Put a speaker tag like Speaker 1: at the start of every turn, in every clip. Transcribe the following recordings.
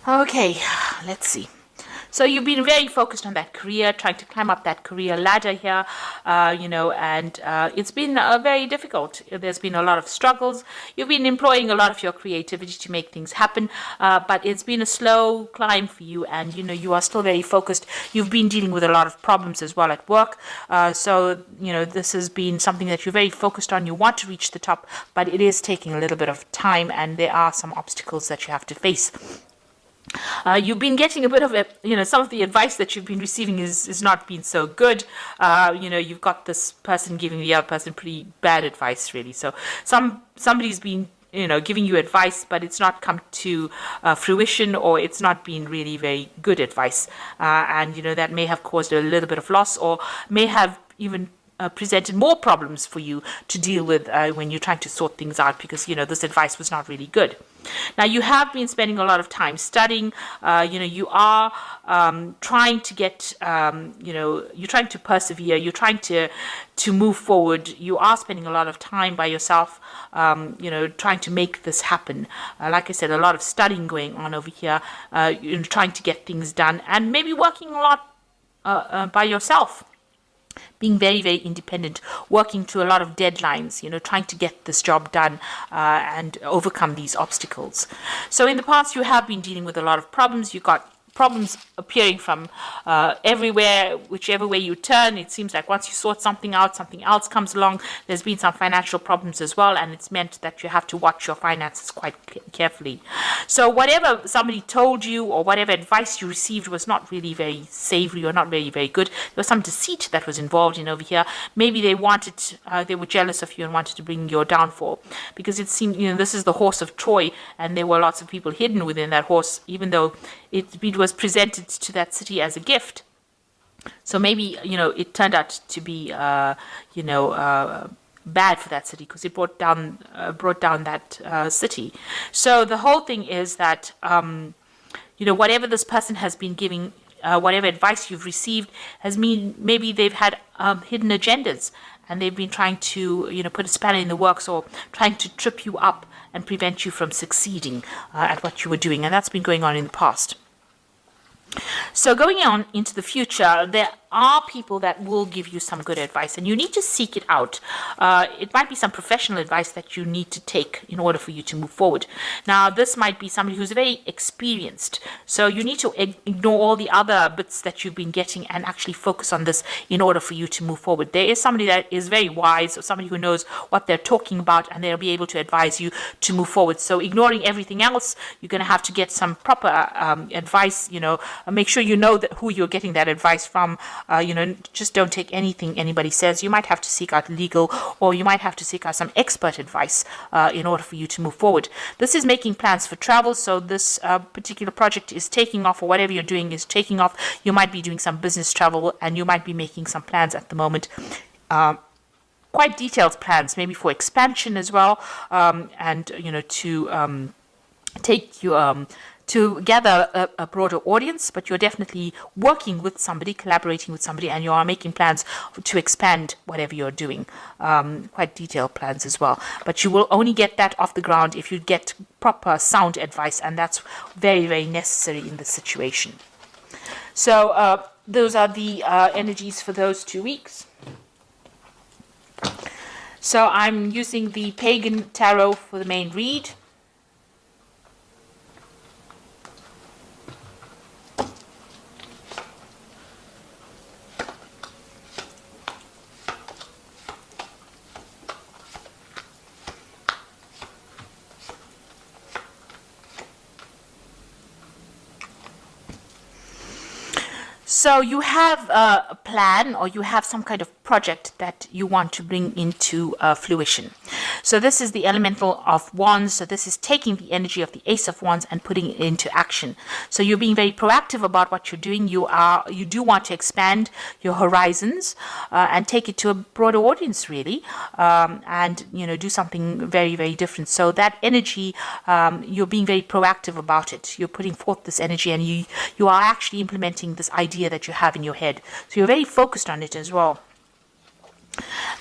Speaker 1: Okay, let's see. So you've been very focused on that career, trying to climb up that career ladder here, and it's been very difficult. There's been a lot of struggles. You've been employing a lot of your creativity to make things happen, but it's been a slow climb for you, and you are still very focused. You've been dealing with a lot of problems as well at work, so this has been something that you're very focused on. You want to reach the top, but it is taking a little bit of time, and there are some obstacles that you have to face. You've been getting a bit of some of the advice that you've been receiving is not been so good. You've got this person giving the other person pretty bad advice, really. So somebody's been, giving you advice, but it's not come to fruition, or it's not been really very good advice. And that may have caused a little bit of loss, or may have even presented more problems for you to deal with when you're trying to sort things out, because this advice was not really good. Now, you have been spending a lot of time studying. You are trying to get, you're trying to persevere. You're trying to move forward. You are spending a lot of time by yourself, trying to make this happen. Like I said, a lot of studying going on over here, trying to get things done, and maybe working a lot by yourself. Being very, very independent, working to a lot of deadlines, trying to get this job done and overcome these obstacles. So in the past, you have been dealing with a lot of problems. You got problems appearing from everywhere, whichever way you turn. It seems like once you sort something out, something else comes along. There's been some financial problems as well, and it's meant that you have to watch your finances quite carefully. So whatever somebody told you, or whatever advice you received, was not really very savory, or not really very good. There was some deceit that was involved in over here. Maybe they were jealous of you and wanted to bring your downfall, because it seemed, this is the horse of Troy, and there were lots of people hidden within that horse, even though it was presented to that city as a gift. So maybe, it turned out to be, bad for that city, because it brought down that city. So the whole thing is that, whatever this person has been giving, whatever advice you've received has mean maybe they've had hidden agendas, and they've been trying to, put a spanner in the works, or trying to trip you up and prevent you from succeeding at what you were doing. And that's been going on in the past. So going on into the future, there are people that will give you some good advice, and you need to seek it out. It might be some professional advice that you need to take in order for you to move forward. Now, this might be somebody who's very experienced, so you need to ignore all the other bits that you've been getting and actually focus on this in order for you to move forward. There is somebody that is very wise, or somebody who knows what they're talking about, and they'll be able to advise you to move forward. So ignoring everything else, you're going to have to get some proper advice. Make sure you know who you're getting that advice from. Just don't take anything anybody says. You might have to seek out legal, or you might have to seek out some expert advice in order for you to move forward. This is making plans for travel. So this particular project is taking off, or whatever you're doing is taking off. You might be doing some business travel, and you might be making some plans at the moment. Quite detailed plans, maybe for expansion as well, and to take you to gather a broader audience, but you're definitely working with somebody, collaborating with somebody, and you are making plans to expand whatever you're doing. Quite detailed plans as well. But you will only get that off the ground if you get proper sound advice, and that's very, very necessary in this situation. So those are the energies for those 2 weeks. So I'm using the Pagan Tarot for the main read. So you have a plan, or you have some kind of project that you want to bring into fruition. So this is the elemental of wands. So this is taking the energy of the Ace of Wands and putting it into action. So you're being very proactive about what you're doing. You do want to expand your horizons and take it to a broader audience, really, and do something very, very different. So that energy, you're being very proactive about it. You're putting forth this energy, and you are actually implementing this idea that you have in your head. So you're very focused on it as well.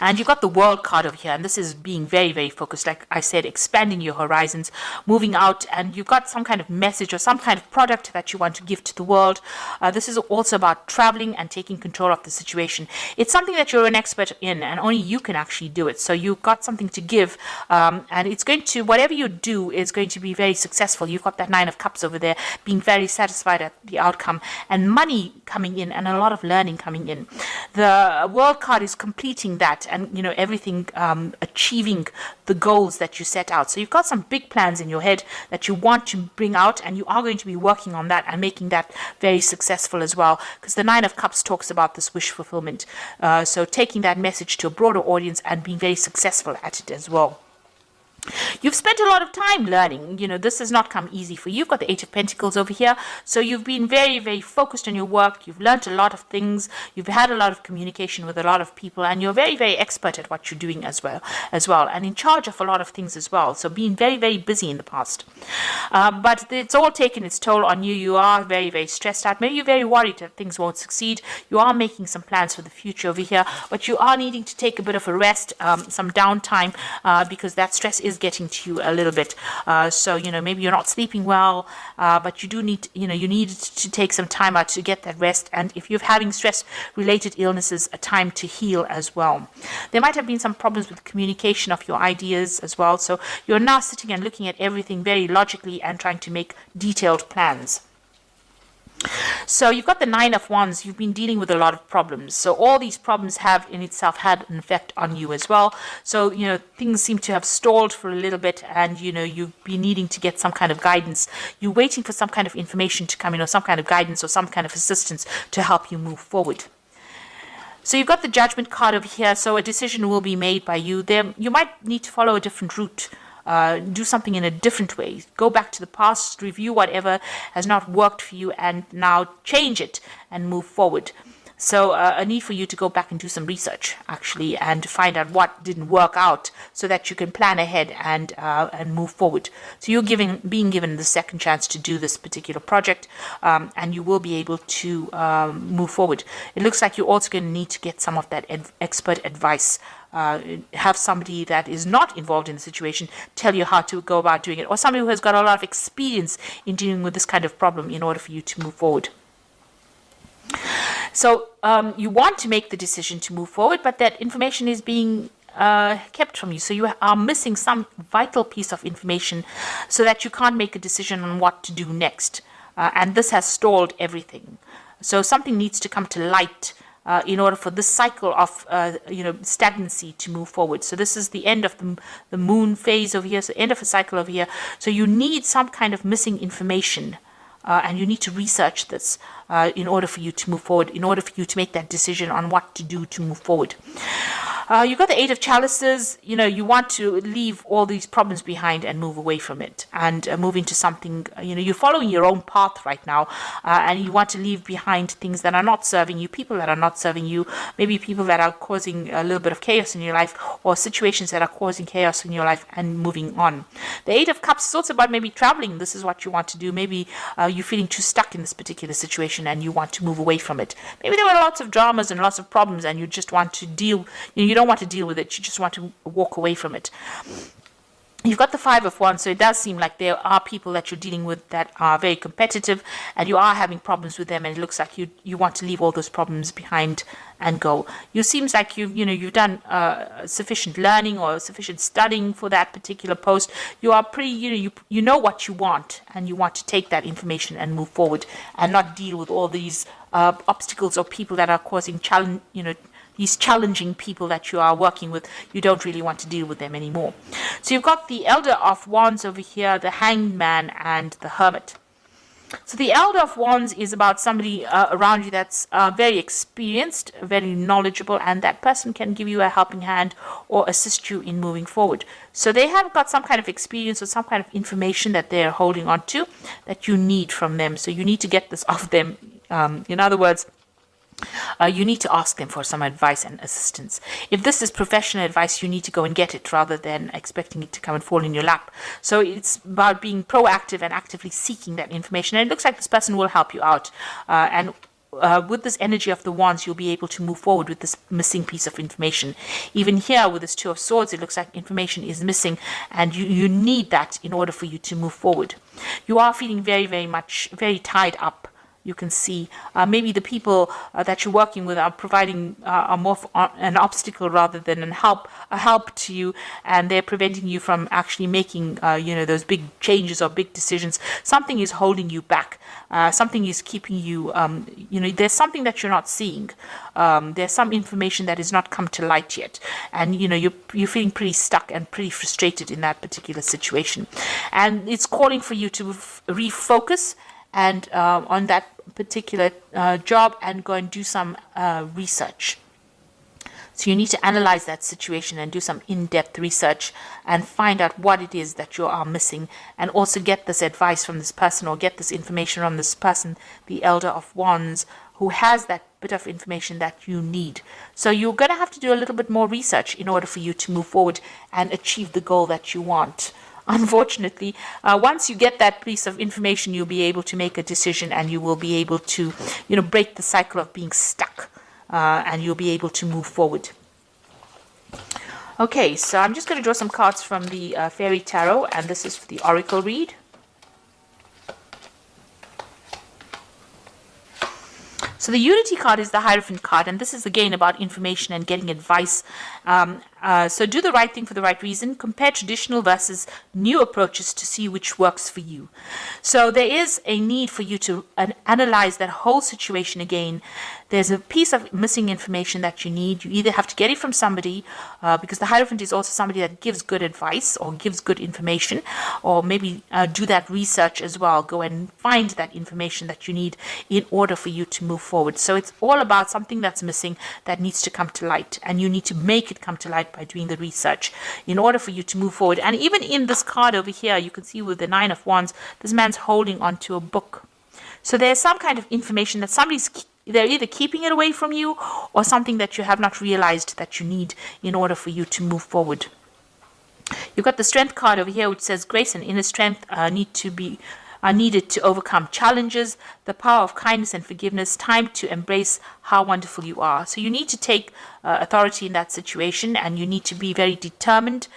Speaker 1: And you've got the world card over here, and this is being very, very focused. Like I said, expanding your horizons, moving out, and you've got some kind of message or some kind of product that you want to give to the world. This is also about traveling and taking control of the situation. It's something that you're an expert in, and only you can actually do it. So you've got something to give, and it's going to, whatever you do is going to be very successful. You've got that Nine of Cups over there, being very satisfied at the outcome, and money coming in, and a lot of learning coming in. The world card is completing that, and everything, achieving the goals that you set out. So you've got some big plans in your head that you want to bring out, and you are going to be working on that and making that very successful as well, because the Nine of Cups talks about this wish fulfillment. So taking that message to a broader audience and being very successful at it as well. You've spent a lot of time learning. This has not come easy for you. You've got the Eight of Pentacles over here. So you've been very, very focused on your work. You've learned a lot of things. You've had a lot of communication with a lot of people, and you're very, very expert at what you're doing as well, and in charge of a lot of things as well. So being very, very busy in the past. But it's all taken its toll on you. You are very, very stressed out. Maybe you're very worried that things won't succeed. You are making some plans for the future over here, but you are needing to take a bit of a rest, some downtime, because that stress is getting to you a little bit. So maybe you're not sleeping well, but you do need you need to take some time out to get that rest. And if you're having stress related illnesses, a time to heal as well. There might have been some problems with communication of your ideas as well, so you're now sitting and looking at everything very logically and trying to make detailed plans. So you've got the Nine of Wands. You've been dealing with a lot of problems. So all these problems have in itself had an effect on you as well. So, things seem to have stalled for a little bit, and, you've been needing to get some kind of guidance. You're waiting for some kind of information to come in, or some kind of guidance or some kind of assistance to help you move forward. So you've got the Judgment card over here. So a decision will be made by you. You might need to follow a different route. Do something in a different way. Go back to the past, review whatever has not worked for you, and now change it and move forward. So a need for you to go back and do some research, actually, and find out what didn't work out, so that you can plan ahead and move forward. So you're being given the second chance to do this particular project, and you will be able to move forward. It looks like you're also going to need to get some of that expert advice. Have somebody that is not involved in the situation tell you how to go about doing it, or somebody who has got a lot of experience in dealing with this kind of problem in order for you to move forward. So you want to make the decision to move forward, but that information is being kept from you. So you are missing some vital piece of information, so that you can't make a decision on what to do next. And this has stalled everything. So something needs to come to light in order for this cycle of stagnancy to move forward. So this is the end of the moon phase over here, so end of a cycle over here. So you need some kind of missing information, and you need to research this in order for you to move forward, in order for you to make that decision on what to do to move forward. You've got the Eight of Chalices. You want to leave all these problems behind and move away from it, and move into something. You're following your own path right now, and you want to leave behind things that are not serving you, people that are not serving you, maybe people that are causing a little bit of chaos in your life, or situations that are causing chaos in your life, and moving on. The Eight of Cups is also about maybe traveling. This is what you want to do. Maybe you're feeling too stuck in this particular situation, and you want to move away from it. Maybe there were lots of dramas and lots of problems, and you just want to deal. You don't want to deal with it. You just want to walk away from it. You've got the Five of Wands, so it does seem like there are people that you're dealing with that are very competitive, and you are having problems with them, and it looks like you want to leave all those problems behind and go. It seems like you've done sufficient learning or sufficient studying for that particular post. You are pretty, you know what you want, and you want to take that information and move forward, and not deal with all these obstacles or people that are causing challenge, these challenging people that you are working with. You don't really want to deal with them anymore. So you've got the Elder of Wands over here, the Hanged Man, and the Hermit. So the Elder of Wands is about somebody around you that's very experienced, very knowledgeable, and that person can give you a helping hand or assist you in moving forward. So they have got some kind of experience or some kind of information that they're holding on to that you need from them. So you need to get this off them. In other words, you need to ask them for some advice and assistance. If this is professional advice, you need to go and get it rather than expecting it to come and fall in your lap. So it's about being proactive and actively seeking that information. And it looks like this person will help you out. And with this energy of the wands, you'll be able to move forward with this missing piece of information. Even here with this Two of Swords, it looks like information is missing, and you need that in order for you to move forward. You are feeling very, very much, very tied up. You can see maybe the people that you're working with are providing are more an obstacle rather than a help to you, and they're preventing you from actually making those big changes or big decisions. Something is holding you back. Something is keeping you. There's something that you're not seeing. There's some information that has not come to light yet, and you're feeling pretty stuck and pretty frustrated in that particular situation, and it's calling for you to refocus and on that particular job and go and do some research. So you need to analyze that situation and do some in-depth research and find out what it is that you are missing, and also get this advice from this person or get this information from this person, the Elder of Wands, who has that bit of information that you need. So you're going to have to do a little bit more research in order for you to move forward and achieve the goal that you want. Unfortunately, once you get that piece of information, you'll be able to make a decision, and you will be able to, break the cycle of being stuck, and you'll be able to move forward. Okay, so I'm just going to draw some cards from the Fairy Tarot, and this is for the Oracle read. So the Unity card is the Hierophant card, and this is again about information and getting advice. So do the right thing for the right reason. Compare traditional versus new approaches to see which works for you. So there is a need for you to analyze that whole situation again. There's a piece of missing information that you need. You either have to get it from somebody, because the Hierophant is also somebody that gives good advice or gives good information, or maybe do that research as well. Go and find that information that you need in order for you to move forward. So it's all about something that's missing that needs to come to light, and you need to make it come to light by doing the research in order for you to move forward. And even in this card over here, you can see with the Nine of Wands, this man's holding onto a book. So there's some kind of information that they're either keeping it away from you, or something that you have not realized that you need in order for you to move forward. You've got the Strength card over here, which says grace and inner strength are needed to overcome challenges, the power of kindness and forgiveness, time to embrace how wonderful you are. So you need to take authority in that situation, and you need to be very determined,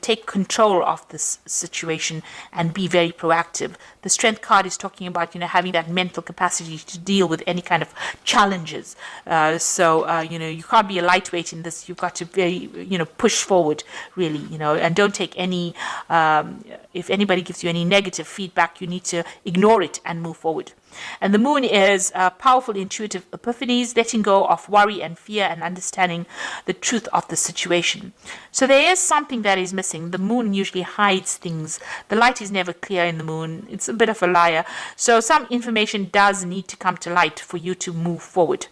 Speaker 1: take control of this situation and be very proactive. The Strength card is talking about, having that mental capacity to deal with any kind of challenges. You can't be a lightweight in this. You've got to very, push forward, really, and don't take any, if anybody gives you any negative feedback, you need to ignore it and move forward. And the Moon is powerful intuitive epiphanies, letting go of worry and fear and understanding the truth of the situation. So there is something that is missing. The Moon usually hides things. The light is never clear in the Moon. It's a bit of a liar. So some information does need to come to light for you to move forward.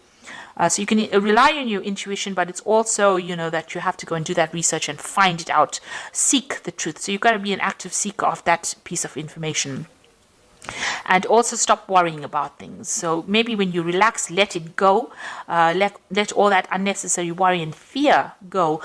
Speaker 1: So you can rely on your intuition, but it's also, that you have to go and do that research and find it out. Seek the truth. So you've got to be an active seeker of that piece of information. And also stop worrying about things. So maybe when you relax, let it go. Let all that unnecessary worry and fear go.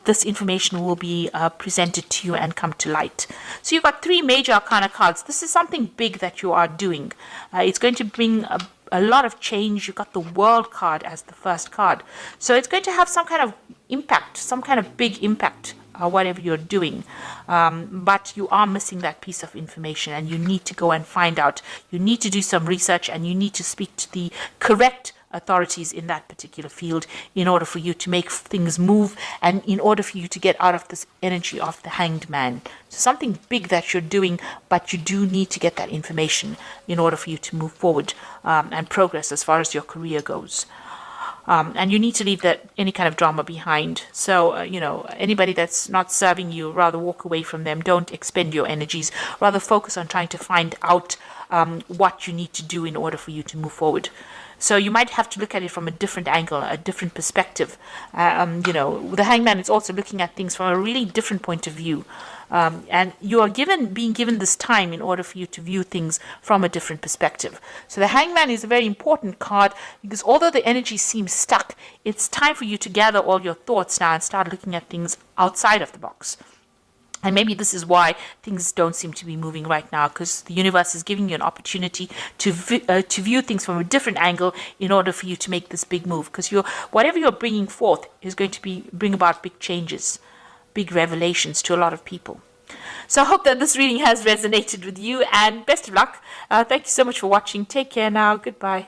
Speaker 1: This information will be presented to you and come to light. So you've got 3 major arcana cards. This is something big that you are doing. It's going to bring a lot of change. You've got the World card as the first card. So it's going to have some kind of impact, some kind of big impact. Whatever you're doing, but you are missing that piece of information, and you need to go and find out. You need to do some research, and you need to speak to the correct authorities in that particular field in order for you to make things move, and in order for you to get out of this energy of the Hanged Man. So something big that you're doing, but you do need to get that information in order for you to move forward and progress as far as your career goes. And you need to leave any kind of drama behind. So, anybody that's not serving you, rather walk away from them. Don't expend your energies. Rather focus on trying to find out what you need to do in order for you to move forward. So you might have to look at it from a different angle, a different perspective. The Hangman is also looking at things from a really different point of view. And you are being given this time in order for you to view things from a different perspective. So the Hangman is a very important card, because although the energy seems stuck, it's time for you to gather all your thoughts now and start looking at things outside of the box. And maybe this is why things don't seem to be moving right now, because the universe is giving you an opportunity to view things from a different angle in order for you to make this big move. Because whatever you're bringing forth is going to bring about big changes, big revelations to a lot of people. So I hope that this reading has resonated with you, and best of luck. Thank you so much for watching. Take care now. Goodbye.